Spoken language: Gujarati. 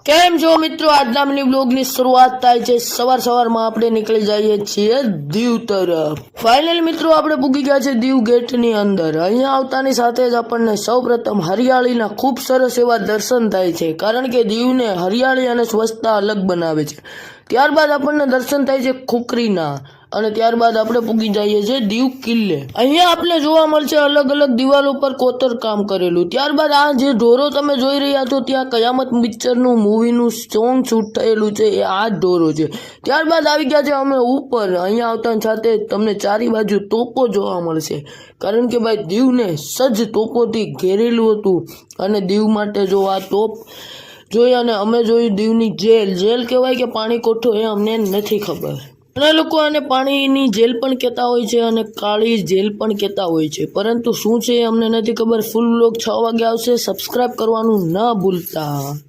કેમ છો મિત્રો, આજના મિની બ્લોગની શરૂઆત થાય છે સવારમાં આપણે નીકળી જઈએ છીએ દીવ તરફ। ફાઇનલ મિત્રો આપણે પૂગી ગયા છે દીવ ગેટની અંદર। અહીંયા આવતાની સાથે જ આપણને સૌપ્રથમ હરિયાળીના ખૂબ સરસ એવા દર્શન થાય છે, કારણ કે દીવને હરિયાળી અને સ્વચ્છતા અલગ બનાવે છે। ત્યારબાદ આપણને દર્શન થાય છે ખુકરીના, અને ત્યારબાદ આપણે પૂગી જઈએ છીએ દીવ કિલ્લે। અહીંયા આપણે જોવા મળશે અલગ અલગ દિવાલો પર કોતર કામ કરેલું। ત્યારબાદ આ જે ઢોરો તમે જોઈ રહ્યા છો, ત્યાં કયામત પિક્ચરનું મૂવીનું સોંગ શૂટ થયેલું છે, એ આ જ ઢોરો છે। ત્યારબાદ આવી ગયા છે અમે ઉપર। અહીંયા આવતાની સાથે તમને ચારી બાજુ તોપો જોવા મળશે, કારણ કે ભાઈ દીવને સજ્જ તોપોથી ઘેરેલું હતું। અને દીવ માટે જો આ તોપ જોઈ અને અમે જોયું દીવની જેલ કહેવાય કે પાણી કોઠો, એ અમને નથી ખબર। ઘણા લોકો આને પાણીની જેલ પણ કહેતા હોય છે અને કાળી જેલ પણ કહેતા હોય છે, પરંતુ શું છે એ અમને નથી ખબર। ફૂલ વ્લોગ 6 વાગે આવશે, સબસ્ક્રાઇબ કરવાનું ન ભૂલતા।